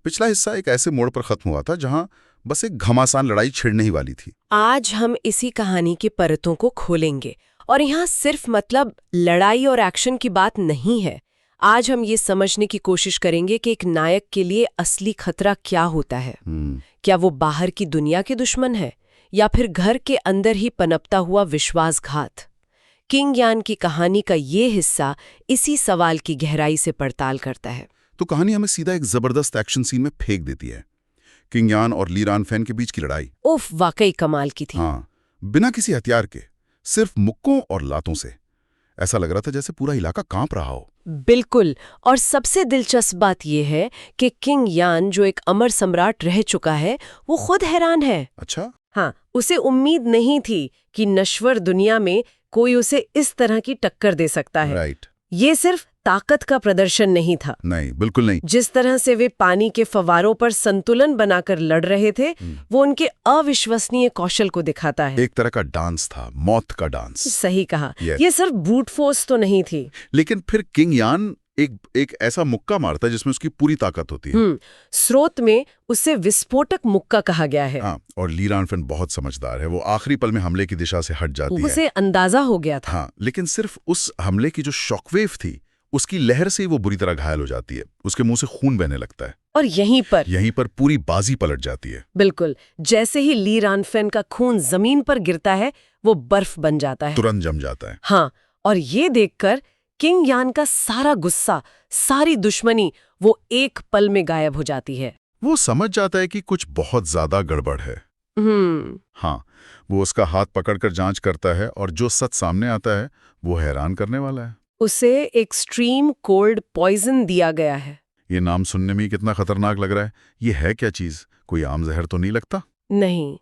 पिछला हिस्सा एक ऐसे मोड़ पर खत्म हुआ था जहां बस एक घमासान लड़ाई छिड़ने ही वाली थी। आज हम इसी कहानी की परतों को खोलेंगे और यहाँ सिर्फ मतलब लड़ाई और एक्शन की बात नहीं है। आज हम ये समझने की कोशिश करेंगे कि एक नायक के लिए असली खतरा क्या होता है। क्या वो बाहर की दुनिया के दुश्मन है या फिर घर के अंदर ही पनपता हुआ विश्वासघात। किंग यान की कहानी का ये हिस्सा इसी सवाल की गहराई से पड़ताल करता है। तो कहानी हमें सीधा एक जबरदस्त एक्शन सीन में फेंक देती है। किंग यान और ली रानफेन के बीच की लड़ाई उफ, वाकई कमाल की थी। हाँ, बिना किसी हथियार के, सिर्फ मुक्कों और लातों से। ऐसा लग रहा था जैसे पूरा इलाका कांप रहा हो। बिल्कुल। और सबसे दिलचस्प बात यह है कि किंग यान, जो एक अमर सम्राट रह चुका है, वो खुद हैरान है। अच्छा। हाँ, उसे उम्मीद नहीं थी कि नश्वर दुनिया में कोई उसे इस तरह की टक्कर दे सकता है। राइट। ये सिर्फ ताकत का प्रदर्शन नहीं था। नहीं, बिल्कुल नहीं। जिस तरह से वे पानी के फव्वारों पर संतुलन बनाकर लड़ रहे थे, वो उनके अविश्वसनीय कौशल को दिखाता है। एक तरह का डांस था, मौत का डांस। सही कहा। Yes. ये सिर्फ ब्रूट फोर्स तो नहीं थी। लेकिन फिर किंग यान एक ऐसा मुक्का मारता है जिसमें उसकी पूरी ताकत होती है। स्रोत में उसे विस्फोटक मुक्का कहा गया है। हाँ, और ली रानफेन बहुत समझदार है। वो आखिरी पल में हमले की दिशा से हट जाती है। उसे अंदाजा हो गया था। हाँ, लेकिन सिर्फ उस हमले की जो शॉकवेव थी, उसकी लहर से ही वो बुरी तरह घायल हो जाती है। उसके मुंह से खून बहने लगता है और यहीं पर पूरी बाजी पलट जाती है। बिल्कुल। जैसे ही ली रानफेन का खून जमीन पर गिरता है, वो बर्फ बन जाता है, तुरंत जम जाता है। हाँ, और ये देखकर किंग यान का सारा गुस्सा, सारी दुश्मनी, वो एक पल में गायब हो जाती है। वो समझ जाता है कि कुछ बहुत ज्यादा गड़बड़ है। हाँ, वो उसका हाथ पकड़कर जांच करता है और जो सच सामने आता है वो हैरान करने वाला है। उसे एक्सट्रीम कोल्ड पॉइजन दिया गया है। ये नाम सुनने में कितना खतरनाक लग रहा है। ये है क्या चीज? कोई आम जहर तो नहीं लगता? नहीं,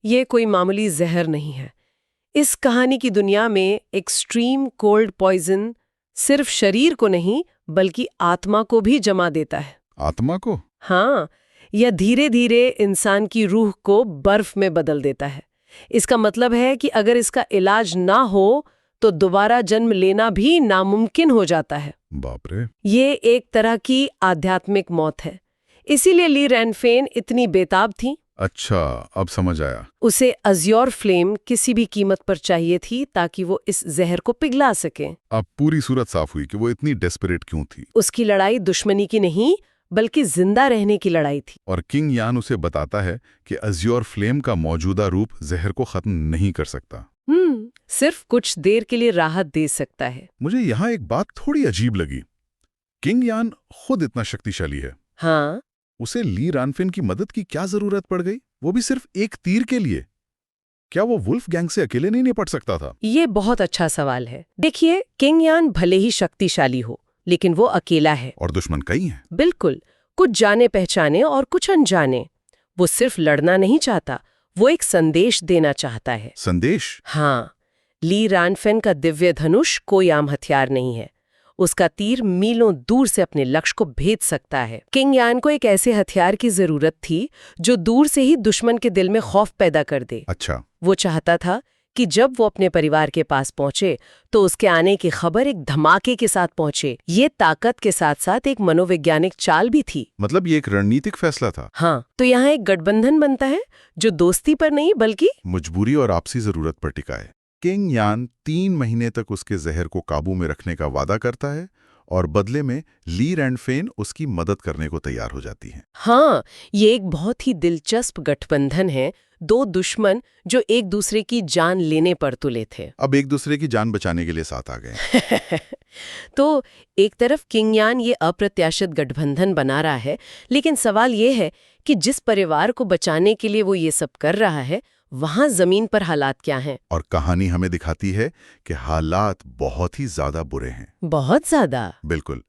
ये कोई मामूली जहर नहीं है। इस कहानी की दुनिया में एक्सट्रीम कोल्ड पॉइजन सिर्फ शरीर को नहीं बल्कि आत्मा को भी जमा देता है। आत्मा को? हाँ, यह धीरे धीरे इंसान की रूह को बर्फ में बदल देता है। इसका मतलब है कि अगर इसका इलाज ना हो तो दोबारा जन्म लेना भी नामुमकिन हो जाता है। बाप रे। ये एक तरह की आध्यात्मिक मौत है। इसीलिए ली रानफेन इतनी बेताब थी। अच्छा, अब समझ आया। उसे अज़्योर फ्लेम किसी भी कीमत पर चाहिए थी ताकि वो इस जहर को पिघला सके। अब पूरी सूरत साफ हुई कि वो इतनी डेस्परेट क्यों थी। उसकी लड़ाई दुश्मनी की नहीं बल्कि जिंदा रहने की लड़ाई थी। और किंग यान उसे बताता है कि अज़्योर फ्लेम का मौजूदा रूप जहर को खत्म नहीं कर सकता। सिर्फ कुछ देर के लिए राहत दे सकता है। मुझे यहाँ एक बात थोड़ी अजीब लगी। किंग यान खुद इतना शक्तिशाली है, हाँ, उसे ली रानफेन की मदद की क्या जरूरत पड़ गई? वो भी सिर्फ एक तीर के लिए। क्या वो वुल्फ गैंग से अकेले नहीं निपट सकता था? ये बहुत अच्छा सवाल है। देखिए, किंग यान भले ही शक्तिशाली हो, लेकिन वो अकेला है। और दुश्मन कई हैं। बिल्कुल, कुछ जाने पहचाने और कुछ अनजाने। वो सिर्फ लड़ना नहीं चाहता, वो एक संदेश देना चाहता है। संदेश? हाँ, ली रानफेन का दिव्य धनुष कोई आम हथियार नहीं है। उसका तीर मीलों दूर से अपने लक्ष्य को भेद सकता है। किंग यान को एक ऐसे हथियार की जरूरत थी जो दूर से ही दुश्मन के दिल में खौफ पैदा कर दे। अच्छा। वो चाहता था कि जब वो अपने परिवार के पास पहुंचे तो उसके आने की खबर एक धमाके के साथ पहुंचे। ये ताकत के साथ साथ एक मनोवैज्ञानिक चाल भी थी। मतलब ये एक रणनीतिक फैसला था। हाँ, तो यहाँ एक गठबंधन बनता है जो दोस्ती पर नहीं बल्कि मजबूरी और आपसी जरूरत पर टिका है। किंग यान 3 महीने तक उसके जहर को काबू में रखने का वादा करता है और बदले में ली रानफेन उसकी मदद करने को तैयार हो जाती है। हाँ, ये एक बहुत ही दिलचस्प गठबंधन है। दो दुश्मन जो एक दूसरे की जान लेने पर तुले थे, अब एक दूसरे की जान बचाने के लिए साथ आ गए। तो एक तरफ किंग यान ये अप्रत्याशित गठबंधन बना रहा है, लेकिन सवाल ये है कि जिस परिवार को बचाने के लिए वो ये सब कर रहा है, वहां जमीन पर हालात क्या हैं? और कहानी हमें दिखाती है कि हालात बहुत ही ज्यादा बुरे हैं। बहुत ज्यादा। बिल्कुल।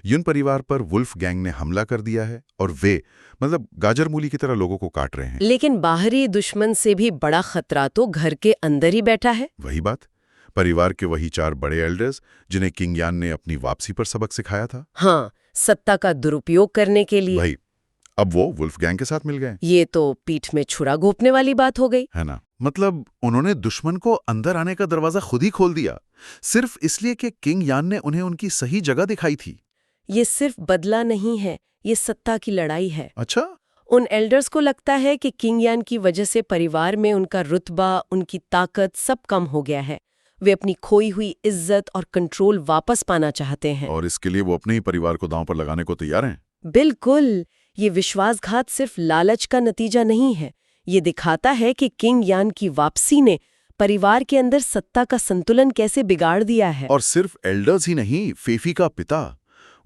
युन परिवार पर वुल्फ गैंग ने हमला कर दिया है और वे मतलब गाजर मूली की तरह लोगों को काट रहे हैं। लेकिन बाहरी दुश्मन से भी बड़ा खतरा तो घर के अंदर ही बैठा है। वही बात, परिवार के वही 4 बड़े एल्डर्स जिन्हें किंग यान ने अपनी वापसी पर सबक सिखाया था। हाँ, सत्ता का दुरुपयोग करने के लिए। वही, अब वो वुल्फ गैंग के साथ मिल गए। ये तो पीठ में छुरा घोंपने वाली बात हो गई, है ना? मतलब उन्होंने दुश्मन को अंदर आने का दरवाजा खुद ही खोल दिया, सिर्फ इसलिए कि किंग यान ने उन्हें उनकी सही जगह दिखाई थी। ये सिर्फ बदला नहीं है, ये सत्ता की लड़ाई है। अच्छा, उन एल्डर्स को लगता है कि किंग यान की वजह से परिवार में उनका रुतबा, उनकी ताकत सब कम हो गया है। वे अपनी खोई हुई इज्जत और कंट्रोल वापस पाना चाहते हैं। और इसके लिए वो अपने ही परिवार को दांव पर लगाने को तैयार हैं। बिल्कुल, ये विश्वासघात सिर्फ लालच का नतीजा नहीं है। ये दिखाता है कि किंग यान की वापसी ने परिवार के अंदर सत्ता का संतुलन कैसे बिगाड़ दिया है। और सिर्फ एल्डर्स ही नहीं, फेफी का पिता,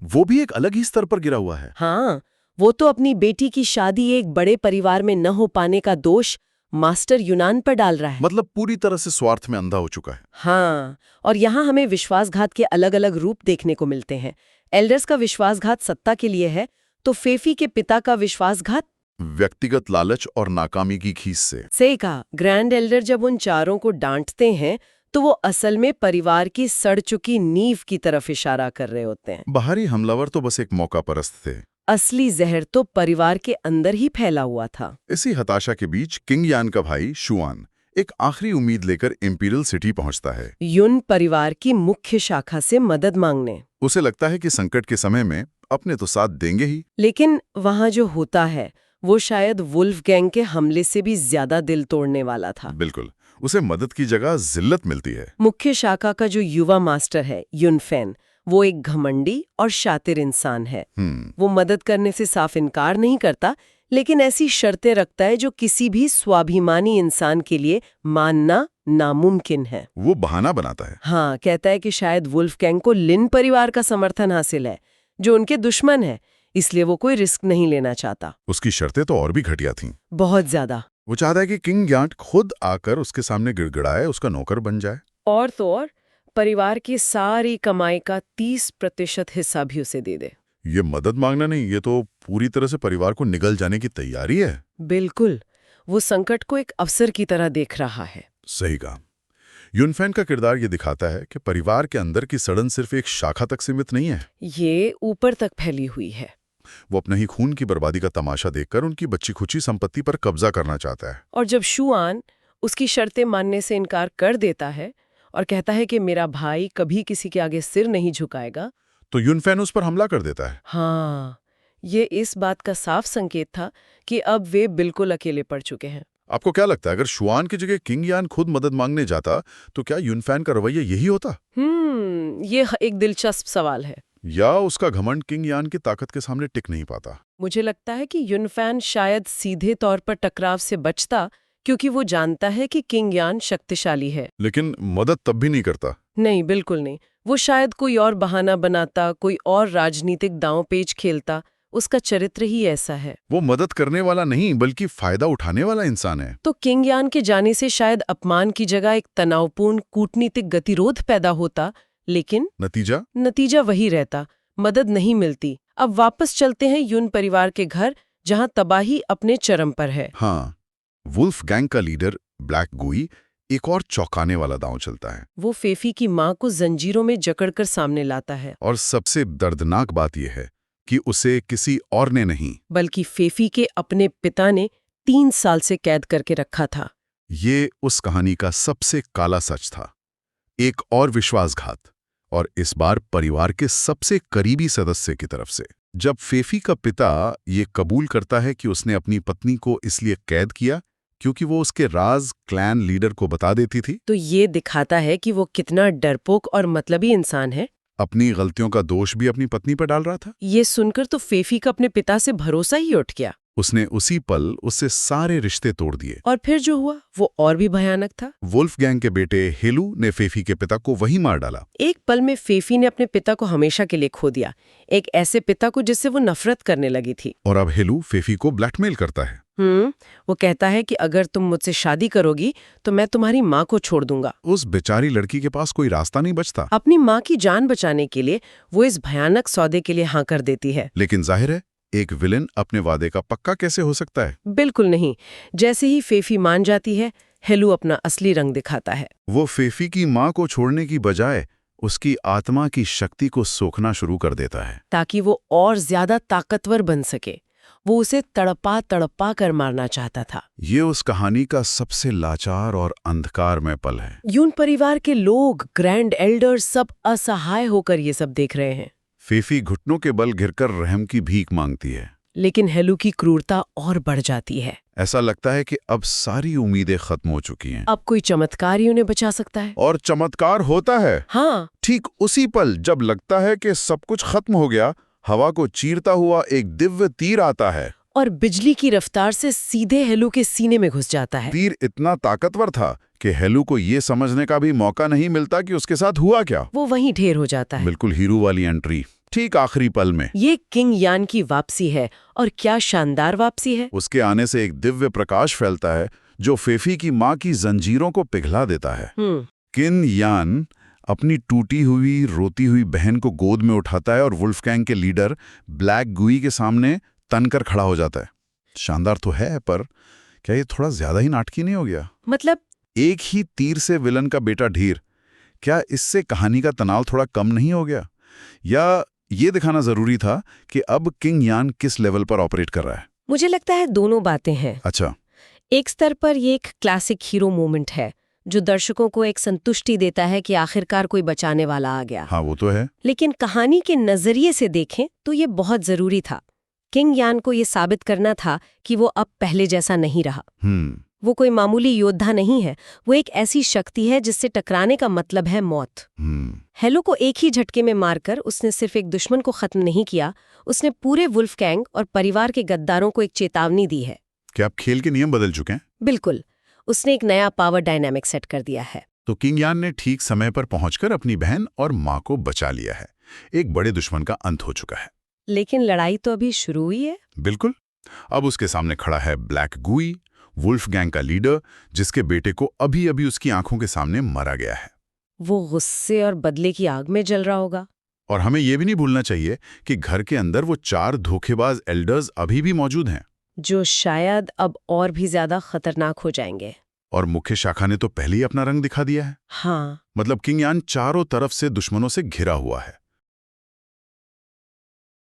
वो भी एक अलग ही स्तर पर गिरा हुआ है। हाँ, वो तो अपनी बेटी की शादी एक बड़े परिवार में न हो पाने का दोष मास्टर यूनान पर डाल रहा है। मतलब पूरी तरह से स्वार्थ में अंधा हो चुका है। हाँ, और यहाँ हमें विश्वासघात के अलग अलग रूप देखने को मिलते हैं। एल्डर्स का विश्वासघात सत्ता के लिए है, तो फेफी के पिता का विश्वासघात व्यक्तिगत लालच और नाकामी की खीस से। सही कहा। ग्रैंड एल्डर जब उन चारों को डांटते हैं तो वो असल में परिवार की सड़ चुकी नींव की तरफ इशारा कर रहे होते हैं। बाहरी हमलावर तो बस एक मौका परस्त थे। असली जहर तो परिवार के अंदर ही फैला हुआ था। इसी हताशा के बीच किंग यान का भाई शुआन एक आखिरी उम्मीद लेकर इंपीरियल सिटी पहुंचता है, युन परिवार की मुख्य शाखा से मदद मांगने। उसे लगता है कि संकट के समय में अपने तो साथ देंगे ही। लेकिन वहां जो होता है वो शायद वुल्फ गैंग के हमले से भी ज्यादा दिल तोड़ने वाला था। बिल्कुल, उसे मदद की जगह जिल्लत मिलती है। मुख्य शाखा का जो युवा मास्टर है युनफेन, वो एक घमंडी और शातिर इंसान है। वो मदद करने से साफ इनकार नहीं करता, लेकिन ऐसी शर्तें रखता है जो किसी भी स्वाभिमानी इंसान के लिए मानना नामुमकिन है। वो बहाना बनाता है। हाँ, कहता है कि शायद वुल्फ गैंग को लिन परिवार का समर्थन हासिल है, जो उनके दुश्मन है, इसलिए वो कोई रिस्क नहीं लेना चाहता। उसकी शर्तें तो और भी घटिया थीं। बहुत ज्यादा। वो चाहता है कि किंग यान खुद आकर उसके सामने गिड़गिड़ाए, उसका नौकर बन जाए। और तो और परिवार की सारी कमाई का 30% हिस्सा भी उसे दे दे। ये मदद मांगना नहीं, ये तो पूरी तरह से परिवार को निगल जाने की तैयारी है। बिल्कुल, वो संकट को एक अवसर की तरह देख रहा है। सही कहा। युनफेन का किरदार ये दिखाता है कि परिवार के अंदर की सड़न सिर्फ एक शाखा तक सीमित नहीं है, ये ऊपर तक फैली हुई है। वो अपने ही खून की बर्बादी का तमाशा देखकर उनकी बच्ची खुची संपत्ति पर कब्जा करना चाहता है। और जब शुआन उसकी शर्तें मानने से इनकार कर देता है और कहता है कि मेरा भाई कभी किसी के आगे सिर नहीं झुकाएगा, तो युनफेन उस पर हमला कर देता है। हाँ, ये इस बात का साफ संकेत था कि अब वे बिल्कुल अकेले पड़ चुके हैं। आपको क्या लगता है, अगर शुआन की जगह किंग यान खुद मदद मांगने जाता तो क्या युनफेन का रवैया यही होता? ये एक दिलचस्प सवाल है। या उसका घमंड किंग यान की ताकत के सामने टिक नहीं पाता? मुझे लगता है कि युनफेन शायद सीधे तौर पर टकराव से बचता, क्योंकि वो जानता है कि किंग यान शक्तिशाली है। लेकिन मदद तब भी नहीं करता। नहीं, बिल्कुल नहीं। वो शायद कोई और बहाना बनाता, कोई और राजनीतिक दांव-पेच खेलता। उसका चरित्र ही ऐसा है। वो मदद करने वाला नहीं, बल्कि फायदा उठाने वाला इंसान है। तो किंग यान के जाने से शायद अपमान की जगह एक तनावपूर्ण कूटनीतिक गतिरोध पैदा होता, लेकिन नतीजा वही रहता, मदद नहीं मिलती। अब वापस चलते हैं युन परिवार के घर, जहां तबाही अपने चरम पर है। हाँ, वुल्फ गैंग का लीडर ब्लैक गुई एक और चौंकाने वाला दांव चलता है। वो फेफी की मां को जंजीरों में जकड़कर सामने लाता है। और सबसे दर्दनाक बात यह है कि उसे किसी और ने नहीं, बल्कि फेफी के अपने पिता ने 3 साल से कैद करके रखा था। ये उस कहानी का सबसे काला सच था। एक और विश्वासघात, और इस बार परिवार के सबसे करीबी सदस्य की तरफ से। जब फेफी का पिता ये कबूल करता है कि उसने अपनी पत्नी को इसलिए कैद किया क्योंकि वो उसके राज क्लैन लीडर को बता देती थी, तो ये दिखाता है कि वो कितना डरपोक और मतलबी इंसान है। अपनी गलतियों का दोष भी अपनी पत्नी पर डाल रहा था। ये सुनकर तो फेफी का अपने पिता से भरोसा ही उठ गया। उसने उसी पल उससे सारे रिश्ते तोड़ दिए। और फिर जो हुआ वो और भी भयानक था। वुल्फ गैंग के बेटे हेलू ने फेफी के पिता को वहीं मार डाला। एक पल में फेफी ने अपने पिता को हमेशा के लिए खो दिया, एक ऐसे पिता को जिससे वो नफरत करने लगी थी। और अब हेलू फेफी को ब्लैकमेल करता है। वो कहता है कि अगर तुम मुझसे शादी करोगी तो मैं तुम्हारी माँ को छोड़ दूंगा। उस बेचारी लड़की के पास कोई रास्ता नहीं बचता। अपनी माँ की जान बचाने के लिए वो इस भयानक सौदे के लिए हाँ कर देती है। लेकिन जाहिर है, एक विलेन अपने वादे का पक्का कैसे हो सकता है? बिल्कुल नहीं। जैसे ही फेफी मान जाती है, हेलू अपना असली रंग दिखाता है। वो फेफी की माँ को छोड़ने की बजाय उसकी आत्मा की शक्ति को सोखना शुरू कर देता है, ताकि वो और ज्यादा ताकतवर बन सके। वो उसे तड़पा तड़पा कर मारना चाहता था। ये उस कहानी का सबसे लाचार और अंधकारमय पल है। यून परिवार के लोग, ग्रैंड एल्डर्स, सब असहाय होकर ये सब देख रहे हैं। फेफी घुटनों के बल घिरकर रहम की भीख मांगती है। लेकिन हेलू की क्रूरता और बढ़ जाती है। ऐसा लगता है कि अब सारी उम्मीदें खत्म हो चुकी हैं। अब कोई चमत्कार ही उन्हें बचा सकता है। और चमत्कार होता है। हाँ, ठीक उसी पल जब लगता है कि सब कुछ खत्म हो गया, हवा को चीरता हुआ एक दिव्य तीर आता है और बिजली की रफ्तार से सीधे हेलू के सीने में घुस जाता है। तीर इतना ताकतवर था कि हेलू को ये समझने का भी मौका नहीं मिलता कि उसके साथ हुआ क्या। वो वहीं ढेर हो जाता है। बिल्कुल हीरो वाली एंट्री, ठीक आखिरी पल में। ये किंग यान की वापसी है, और क्या शानदार वापसी है। उसके आने से एक दिव्य प्रकाश फैलता है जो फेफी की माँ की जंजीरों को पिघला देता है। किंग यान अपनी टूटी हुई रोती हुई बहन को गोद में उठाता है और वुल्फगैंग के लीडर ब्लैक गुई के सामने तनकर खड़ा हो जाता है। शानदार तो है, पर क्या ये थोड़ा ज्यादा ही नाटकी नहीं हो गया? मतलब एक ही तीर से विलन का बेटा ढेर, क्या इससे कहानी का तनाव थोड़ा कम नहीं हो गया? या ये दिखाना जरूरी था कि अब किंग यान किस लेवल पर ऑपरेट कर रहा है? मुझे लगता है दोनों बातें हैं। अच्छा, एक स्तर पर ये एक क्लासिक हीरो मोमेंट है जो दर्शकों को एक संतुष्टि देता है कि आखिरकार कोई बचाने वाला आ गया। हाँ वो तो है। लेकिन कहानी के नजरिए से देखें तो ये बहुत जरूरी था। किंग यान को ये साबित करना था कि वो अब पहले जैसा नहीं रहा। वो कोई मामूली योद्धा नहीं है, वो एक ऐसी शक्ति है जिससे टकराने का मतलब है मौत। हेलो को एक ही झटके में मारकर उसने सिर्फ एक दुश्मन को खत्म नहीं किया, उसने पूरे वुल्फगैंग और परिवार के गद्दारों को एक चेतावनी दी है। क्या अब खेल के नियम बदल चुके हैं? बिल्कुल, उसने एक नया पावर डायनामिक सेट कर दिया है। तो किंग यान ने ठीक समय पर पहुंचकर अपनी बहन और माँ को बचा लिया है। एक बड़े दुश्मन का अंत हो चुका है। लेकिन लड़ाई तो अभी शुरू हुई है। बिल्कुल। अब उसके सामने खड़ा है ब्लैक गुई, वुल्फगैंग का लीडर, जिसके बेटे को अभी अभी उसकी आंखों के सामने मारा गया है। वो गुस्से और बदले की आग में जल रहा होगा। और हमें यह भी नहीं भूलना चाहिए कि घर के अंदर वो 4 धोखेबाज एल्डर्स अभी भी मौजूद हैं, जो शायद अब और भी ज्यादा खतरनाक हो जाएंगे। और मुख्य शाखा ने तो पहले ही अपना रंग दिखा दिया है। हाँ, मतलब किंग यान चारों तरफ से दुश्मनों से घिरा हुआ है।